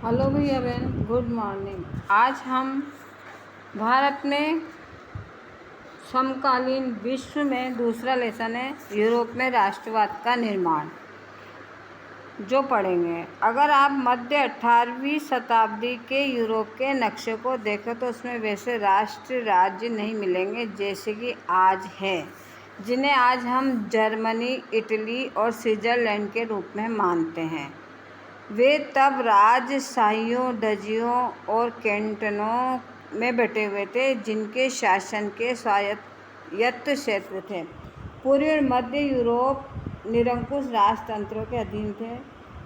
Hello भैया बहन, good morning. आज हम भारत में समकालीन विश्व में दूसरा लेसन है यूरोप में राष्ट्रवाद का निर्माण जो पढ़ेंगे। अगर आप मध्य 18वीं शताब्दी के यूरोप के नक्शे को देखें तो उसमें वैसे राष्ट्र राज्य नहीं मिलेंगे जैसे कि आज है, जिन्हें आज हम जर्मनी, इटली और स्विट्ज़रलैंड के रूप में मानते हैं। वे तब राजशाहियों, डचियों और कैंटनों में बटे हुए थे, जिनके शासन के स्वायत्त क्षेत्र थे। पूर्वी और मध्य यूरोप निरंकुश राजतंत्रों के अधीन थे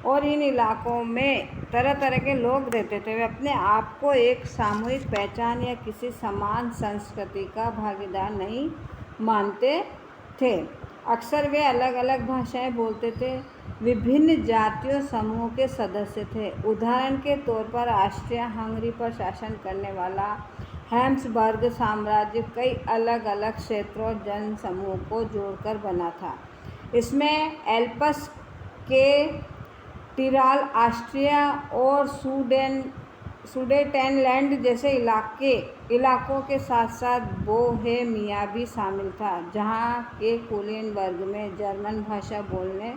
और इन इलाकों में तरह तरह के लोग रहते थे। वे अपने आप को एक सामूहिक पहचान या किसी समान संस्कृति का भागीदार नहीं मानते थे। अक्सर वे अलग अलग भाषाएं बोलते थे, विभिन्न जातीय समूहों के सदस्य थे। उदाहरण के तौर पर ऑस्ट्रिया हंगरी पर शासन करने वाला हैब्सबर्ग साम्राज्य कई अलग अलग क्षेत्रों और जन समूहों को जोड़कर बना था। इसमें एल्प्स के टिराल, ऑस्ट्रिया और सुडेटेनलैंड जैसे इलाकों के साथ साथ बोहेमिया भी शामिल था, जहाँ के कुलीन वर्ग में जर्मन भाषा बोलने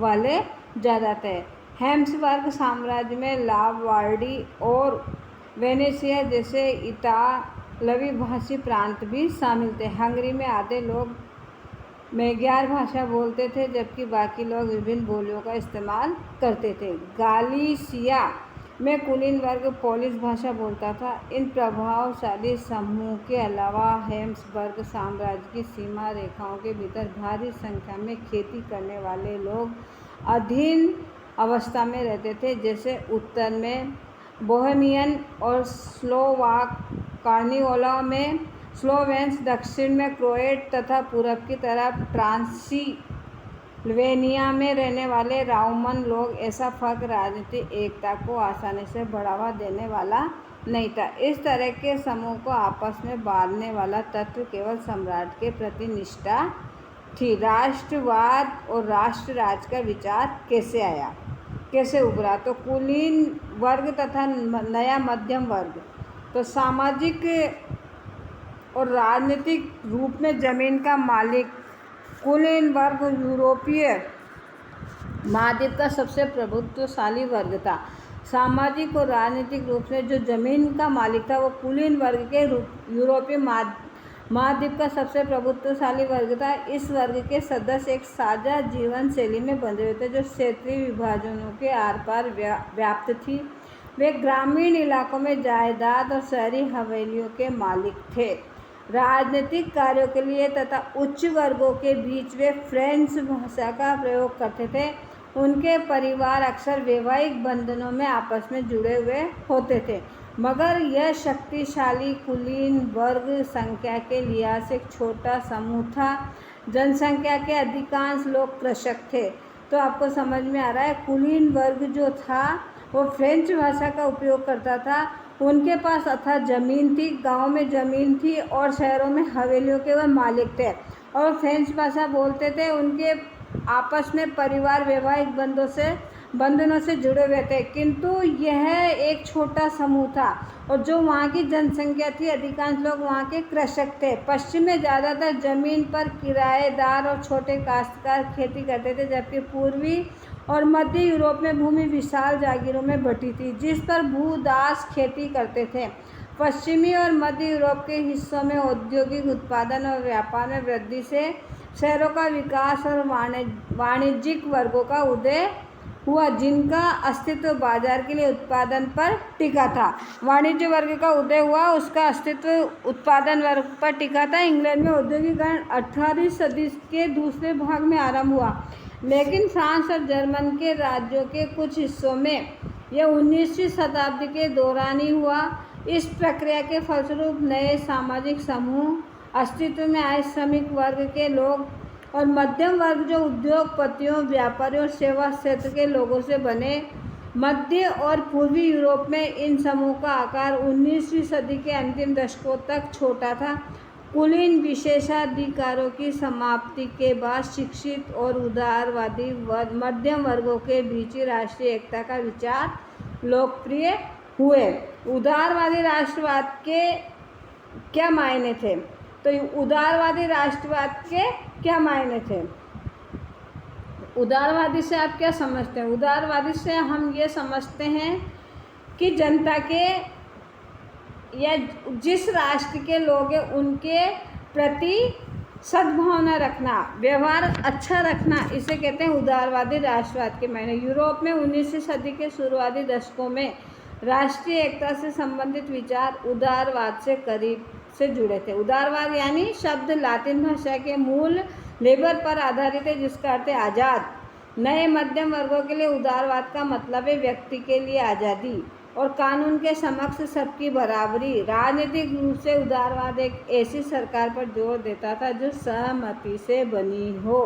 वाले ज़्यादा थे। हैब्सबर्ग साम्राज्य में लावार्डी और वेनेसिया जैसे इतालवी भाषी प्रांत भी शामिल थे। हंगरी में आधे लोग मैग्यार भाषा बोलते थे, जबकि बाकी लोग विभिन्न बोलियों का इस्तेमाल करते थे। गालिसिया में कुलीन वर्ग पोलिश भाषा बोलता था। इन प्रभावशाली समूह के अलावा हैब्सबर्ग साम्राज्य की सीमा रेखाओं के भीतर भारी संख्या में खेती करने वाले लोग अधीन अवस्था में रहते थे, जैसे उत्तर में बोहेमियन और स्लोवाक, कार्नियोला में स्लोवेन्स, दक्षिण में क्रोएट तथा पूरब की तरफ ट्रांसिल्वेनिया में रहने वाले राउमन लोग। ऐसा फर्क राजनीतिक एकता को आसानी से बढ़ावा देने वाला नहीं था। इस तरह के समूह को आपस में बांधने वाला तत्व केवल सम्राट के प्रति निष्ठा थी। राष्ट्रवाद और राष्ट्र राज्य का विचार कैसे उभरा? तो कुलीन वर्ग तथा नया मध्यम वर्ग। तो सामाजिक और राजनीतिक रूप में जमीन का मालिक कुलीन वर्ग यूरोपीय महाद्वीप का सबसे प्रभुत्वशाली वर्ग था। सामाजिक और राजनीतिक रूप से जो जमीन का मालिक था वो कुलीन वर्ग के यूरोपीय महाद्वीप का सबसे प्रभुत्वशाली वर्ग था। इस वर्ग के सदस्य एक साझा जीवन शैली में बंधे हुए थे, जो क्षेत्रीय विभाजनों के आर पार व्याप्त थी। वे ग्रामीण इलाकों में जायदाद और शहरी हवेलियों के मालिक थे। राजनीतिक कार्यों के लिए तथा उच्च वर्गों के बीच वे फ्रेंच भाषा का प्रयोग करते थे। उनके परिवार अक्सर वैवाहिक बंधनों में आपस में जुड़े हुए होते थे, मगर यह शक्तिशाली कुलीन वर्ग संख्या के लिहाज से एक छोटा समूह था। जनसंख्या के अधिकांश लोग कृषक थे। तो आपको समझ में आ रहा है, कुलीन वर्ग जो था वो फ्रेंच भाषा का उपयोग करता था। उनके पास अथाह जमीन थी, गांव में ज़मीन थी और शहरों में हवेलियों के वह मालिक थे और फ्रेंच भाषा बोलते थे। उनके आपस में परिवार वैवाहिक बंधनों से जुड़े हुए थे, किंतु यह एक छोटा समूह था और जो वहाँ की जनसंख्या थी, अधिकांश लोग वहाँ के कृषक थे। पश्चिम में ज़्यादातर ज़मीन पर किराएदार और छोटे काश्तकार खेती करते थे, जबकि पूर्वी और मध्य यूरोप में भूमि विशाल जागीरों में बटी थी, जिस पर भूदास खेती करते थे। पश्चिमी और मध्य यूरोप के हिस्सों में औद्योगिक उत्पादन और व्यापार में वृद्धि से शहरों का विकास और वाणिज्यिक वर्गों का उदय हुआ, जिनका अस्तित्व बाजार के लिए उत्पादन पर टिका था। वाणिज्य वर्ग का उदय हुआ, उसका अस्तित्व उत्पादन वर्ग पर टिका था। इंग्लैंड में औद्योगिकरण 18वीं सदी के दूसरे भाग में आरंभ हुआ, लेकिन फ्रांस और जर्मन के राज्यों के कुछ हिस्सों में यह 19वीं शताब्दी के दौरान ही हुआ। इस प्रक्रिया के फलस्वरूप नए सामाजिक समूह अस्तित्व में आए। श्रमिक वर्ग के लोग और मध्यम वर्ग जो उद्योगपतियों, व्यापारियों और सेवा क्षेत्र के लोगों से बने। मध्य और पूर्वी यूरोप में इन समूह का आकार 19वीं सदी के अंतिम दशकों तक छोटा था। कुलीन विशेषाधिकारों की समाप्ति के बाद शिक्षित और उदारवादी मध्यम वर्गों के बीच राष्ट्रीय एकता का विचार लोकप्रिय हुए। उदारवादी राष्ट्रवाद के क्या मायने थे? तो उदारवादी राष्ट्रवाद के क्या मायने थे? उदारवादी से आप क्या समझते हैं? उदारवादी से हम ये समझते हैं कि जनता के या जिस राष्ट्र के लोग हैं उनके प्रति सद्भावना रखना, व्यवहार अच्छा रखना, इसे कहते हैं उदारवादी राष्ट्रवाद के मायने। यूरोप में 19वीं सदी के शुरुआती दशकों में राष्ट्रीय एकता से संबंधित विचार उदारवाद से करीब से जुड़े थे। उदारवाद यानी शब्द लातिन भाषा के मूल लेबर पर आधारित है, जिसका अर्थ है आज़ाद। नए मध्यम वर्गों के लिए उदारवाद का मतलब है व्यक्ति के लिए आज़ादी और कानून के समक्ष सबकी बराबरी। राजनीतिक रूप से उदारवाद एक ऐसी सरकार पर जोर देता था जो सहमति से बनी हो।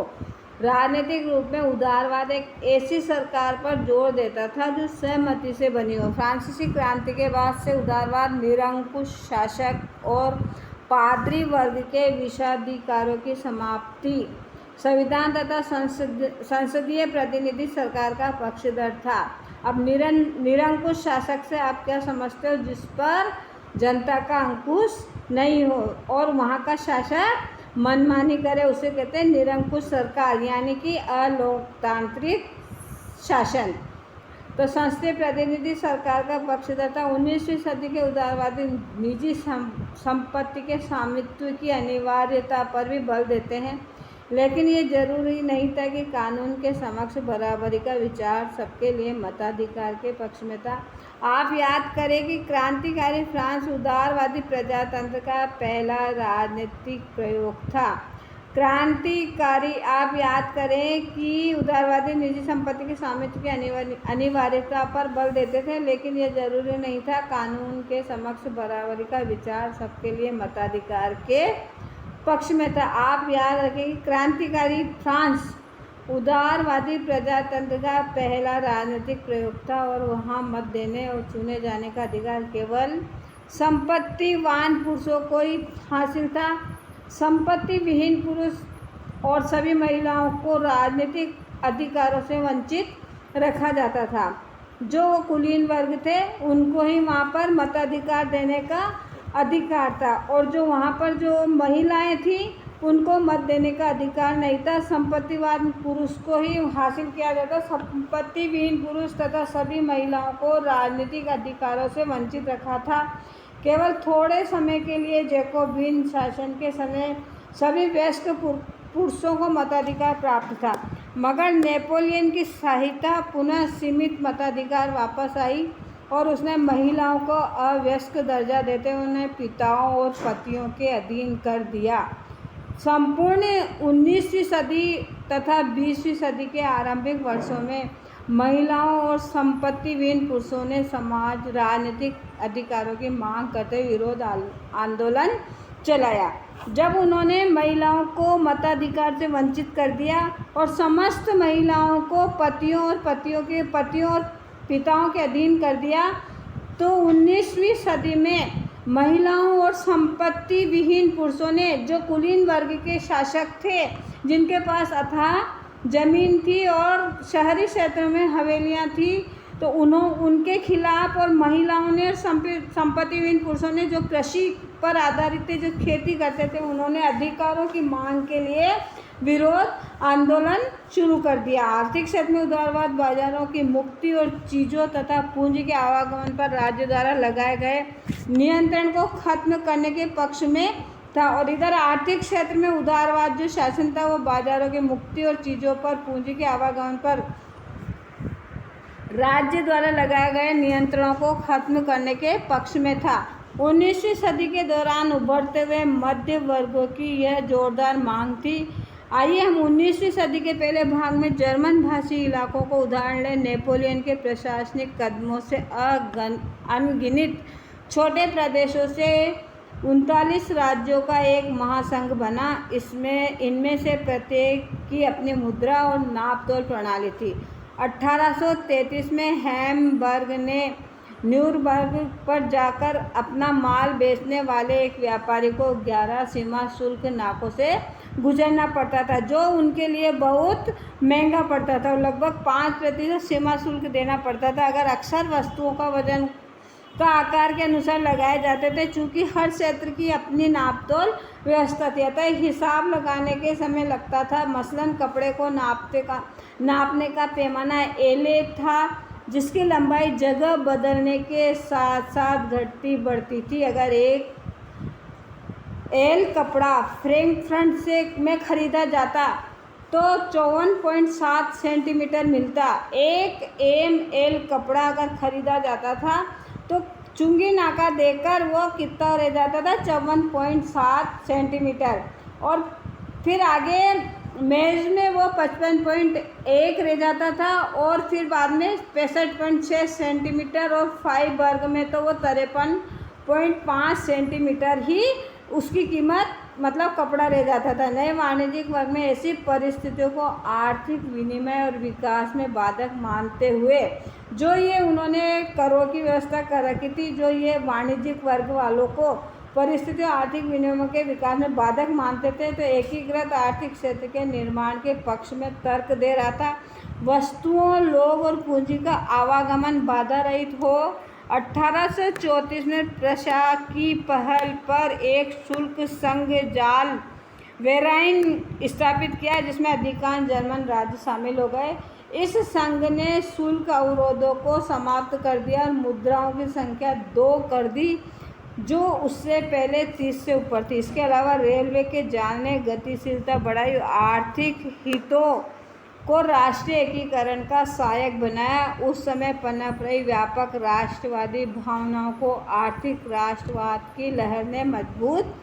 राजनीतिक रूप में उदारवाद एक ऐसी सरकार पर जोर देता था जो सहमति से बनी हो। फ्रांसीसी क्रांति के बाद से उदारवाद निरंकुश शासक और पादरी वर्ग के विशेषाधिकारों की समाप्ति, संविधान तथा संसदीय प्रतिनिधि सरकार का पक्षधर था। अब निरंकुश शासक से आप क्या समझते हो? जिस पर जनता का अंकुश नहीं हो और वहाँ का शासक मनमानी करे, उसे कहते हैं निरंकुश सरकार, यानी कि अलोकतांत्रिक शासन। तो संसदीय प्रतिनिधि सरकार का पक्षधर था। 19वीं सदी के उदारवादी निजी संपत्ति के स्वामित्व की अनिवार्यता पर भी बल देते हैं, लेकिन ये जरूरी नहीं था कि कानून के समक्ष बराबरी का विचार सबके लिए मताधिकार के पक्ष में था। आप याद करें कि क्रांतिकारी फ्रांस उदारवादी प्रजातंत्र का पहला राजनीतिक प्रयोग था। क्रांतिकारी, आप याद करें कि उदारवादी निजी संपत्ति के स्वामित्व की अनिवार्यता पर बल देते थे, लेकिन यह जरूरी नहीं था कानून के समक्ष बराबरी का विचार सबके लिए मताधिकार के पक्ष में था। आप याद रखें कि क्रांतिकारी फ्रांस उदारवादी प्रजातंत्र का पहला राजनीतिक प्रयोग था और वहाँ मत देने और चुने जाने का अधिकार केवल संपत्तिवान पुरुषों को ही हासिल था। संपत्ति विहीन पुरुष और सभी महिलाओं को राजनीतिक अधिकारों से वंचित रखा जाता था। जो कुलीन वर्ग थे उनको ही वहाँ पर मताधिकार देने का अधिकार था और जो वहाँ पर जो महिलाएं थी उनको मत देने का अधिकार नहीं था। संपत्तिवान पुरुष को ही हासिल किया जाता। संपत्ति विहीन पुरुष तथा सभी महिलाओं को राजनीतिक अधिकारों से वंचित रखा था। केवल थोड़े समय के लिए जैकोबिन शासन के समय सभी वयस्क पुरुषों को मताधिकार प्राप्त था, मगर नेपोलियन की सहायता पुनः सीमित मताधिकार वापस आई और उसने महिलाओं को अवयस्क दर्जा देते हुए उन्हें पिताओं और पतियों के अधीन कर दिया। संपूर्ण 19वीं सदी तथा 20वीं सदी के आरंभिक वर्षों में महिलाओं और संपत्तिविहीन पुरुषों ने समाज राजनीतिक अधिकारों की मांग करते हुए विरोध आंदोलन चलाया। जब उन्होंने महिलाओं को मताधिकार से वंचित कर दिया और समस्त महिलाओं को पतियों और पिताओं के अधीन कर दिया, तो 19वीं सदी में महिलाओं और संपत्ति विहीन पुरुषों ने, जो कुलीन वर्ग के शासक थे जिनके पास अथाह जमीन थी और शहरी क्षेत्रों में हवेलियां थी, तो उनके खिलाफ, और महिलाओं ने, संपत्ति विहीन पुरुषों ने जो कृषि पर आधारित थे, जो खेती करते थे, उन्होंने अधिकारों की मांग के लिए विरोध आंदोलन शुरू कर दिया। आर्थिक क्षेत्र में उदारवाद बाजारों की मुक्ति और चीज़ों तथा पूंजी के आवागमन पर राज्य द्वारा लगाए गए नियंत्रण को खत्म करने के पक्ष में था, और इधर आर्थिक क्षेत्र में उदारवाद जो शासन था वो बाजारों की मुक्ति और चीज़ों पर पूंजी के आवागमन पर राज्य द्वारा लगाए गए नियंत्रणों को खत्म करने के पक्ष में था। 19वीं सदी के दौरान उभरते हुए मध्य वर्गों की यह जोरदार मांग थी। आइए हम 19वीं सदी के पहले भाग में जर्मन भाषी इलाकों को उदाहरण लें। नेपोलियन के प्रशासनिक कदमों से अनगिनत छोटे प्रदेशों से 39 राज्यों का एक महासंघ बना। इनमें से प्रत्येक की अपनी मुद्रा और नापतोल प्रणाली थी। 1833 में हैम्बर्ग ने न्यूरबर्ग पर जाकर अपना माल बेचने वाले एक व्यापारी को 11 सीमा शुल्क नाकों से गुजरना पड़ता था, जो उनके लिए बहुत महंगा पड़ता था। लगभग 5% सीमा शुल्क देना पड़ता था। अगर अक्सर वस्तुओं का वजन का आकार के अनुसार लगाए जाते थे, चूँकि हर क्षेत्र की अपनी नापतोल व्यवस्था थी, अतः हिसाब लगाने के समय लगता था। मसलन कपड़े को नापने का पैमाना एले था, जिसकी लंबाई जगह बदलने के साथ साथ घटती बढ़ती थी। अगर एक एल कपड़ा फ्रैंकफर्ट से में खरीदा जाता तो 54.7 सेंटीमीटर मिलता। एक एम एल कपड़ा अगर खरीदा जाता था तो चुंगी नाका देकर वो कितना रह जाता था, 54.7 सेंटीमीटर। और फिर आगे मेज में वो 55.1 रह जाता था, और फिर बाद में 65.6 सेंटीमीटर, और 5 वर्ग में तो वो 53.5 सेंटीमीटर ही उसकी कीमत मतलब कपड़ा रह जाता था। नए वाणिज्यिक वर्ग में ऐसी परिस्थितियों को आर्थिक विनिमय और विकास में बाधक मानते हुए जो ये उन्होंने करों की व्यवस्था कर रखी थी, जो ये वाणिज्यिक वर्ग वालों को परिस्थितियों आर्थिक विनिमय के विकास में बाधक मानते थे, तो एकीकृत आर्थिक क्षेत्र के निर्माण के पक्ष में तर्क दे रहा था। वस्तुओं, लोग और पूंजी का आवागमन बाधा रहित हो। 1834 में प्रशा की पहल पर एक शुल्क संघ जाल वेराइन स्थापित किया, जिसमें अधिकांश जर्मन राज्य शामिल हो गए। इस संघ ने शुल्क अवरोधों को समाप्त कर दिया और मुद्राओं की संख्या 2 कर दी, जो उससे पहले 30 से ऊपर थी। इसके अलावा रेलवे के जाल ने गतिशीलता बढ़ाई, आर्थिक हितों को राष्ट्रीय एकीकरण का सहायक बनाया। उस समय पनप रही व्यापक राष्ट्रवादी भावनाओं को आर्थिक राष्ट्रवाद की लहर ने मजबूत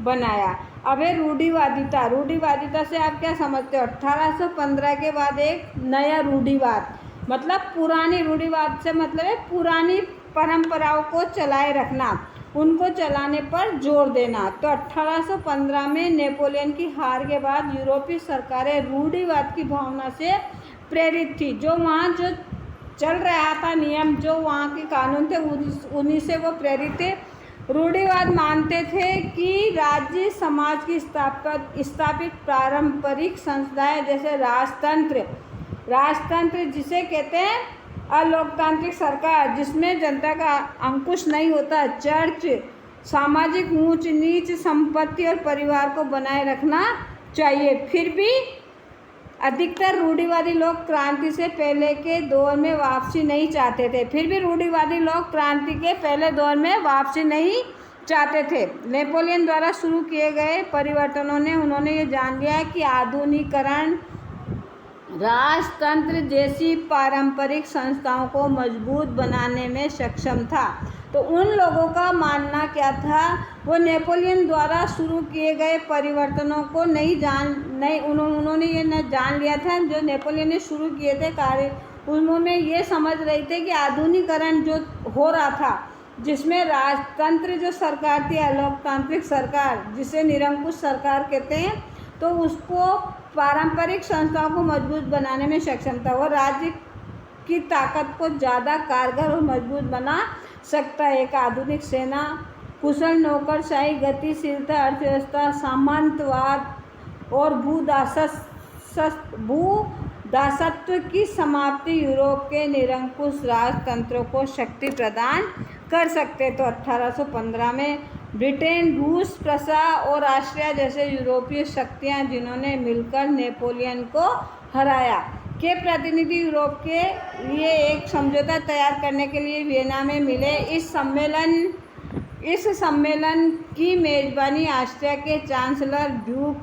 बनाया। अब है रूढ़िवादिता। रूढ़िवादिता से आप क्या समझते हो? 1815 के बाद एक नया रूढ़िवाद, मतलब पुरानी, रूढ़िवाद से मतलब है पुरानी परंपराओं को चलाए रखना, उनको चलाने पर जोर देना। तो 1815 में नेपोलियन की हार के बाद यूरोपीय सरकारें रूढ़िवाद की भावना से प्रेरित थी। जो वहाँ जो चल रहा था नियम, जो वहाँ के कानून थे, उन्हीं से वो प्रेरित थे। रूढ़िवाद मानते थे कि राज्य समाज की स्थापित पारंपरिक संस्थाएं, जैसे राजतंत्र जिसे कहते हैं अलोकतांत्रिक सरकार, जिसमें जनता का अंकुश नहीं होता, चर्च, सामाजिक ऊंच नीच, संपत्ति और परिवार को बनाए रखना चाहिए। फिर भी अधिकतर रूढ़िवादी लोग क्रांति से पहले के दौर में वापसी नहीं चाहते थे। नेपोलियन द्वारा शुरू किए गए परिवर्तनों ने उन्होंने ये जान लिया कि आधुनिकीकरण राजतंत्र जैसी पारंपरिक संस्थाओं को मजबूत बनाने में सक्षम था। तो उन लोगों का मानना क्या था? वो नेपोलियन द्वारा शुरू किए गए परिवर्तनों को उन्होंने ये न जान लिया था, जो नेपोलियन ने शुरू किए थे कार्य, उन्होंने ये समझ रहे थे कि आधुनिकीकरण जो हो रहा था, जिसमें राजतंत्र जो सरकार थी, अलोकतांत्रिक सरकार जिसे निरंकुश सरकार कहते हैं, तो उसको पारंपरिक संस्थाओं को मजबूत बनाने में सक्षम था। वो राज्य की ताकत को ज़्यादा कारगर और मजबूत बना सकता है। एक आधुनिक सेना, कुशल नौकरशाही, गतिशीलता, अर्थव्यवस्था, सामंतवाद और भूदासत्व की समाप्ति यूरोप के निरंकुश राजतंत्रों को शक्ति प्रदान कर सकते। तो 1815 में ब्रिटेन, रूस, प्रशा और ऑस्ट्रिया जैसे यूरोपीय शक्तियां, जिन्होंने मिलकर नेपोलियन को हराया, के प्रतिनिधि यूरोप के लिए एक समझौता तैयार करने के लिए वियना में मिले। इस सम्मेलन की मेजबानी ऑस्ट्रिया के चांसलर ड्यूक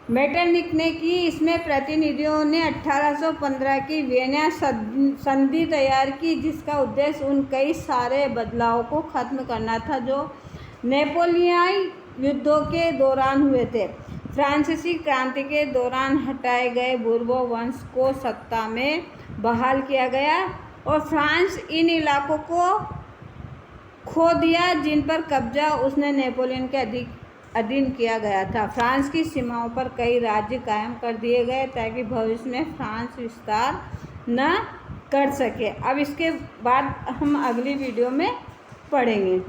मेटरनिक ने की। इसमें प्रतिनिधियों ने 1815 की वियना संधि तैयार की, जिसका उद्देश्य उन कई सारे बदलावों को खत्म करना था जो नेपोलियन युद्धों के दौरान हुए थे। फ्रांसीसी क्रांति के दौरान हटाए गए बूर्बो वंश को सत्ता में बहाल किया गया और फ्रांस इन इलाकों को खो दिया जिन पर कब्जा उसने नेपोलियन के अधीन किया गया था। फ्रांस की सीमाओं पर कई राज्य कायम कर दिए गए ताकि भविष्य में फ्रांस विस्तार न कर सके। अब इसके बाद हम अगली वीडियो में पढ़ेंगे।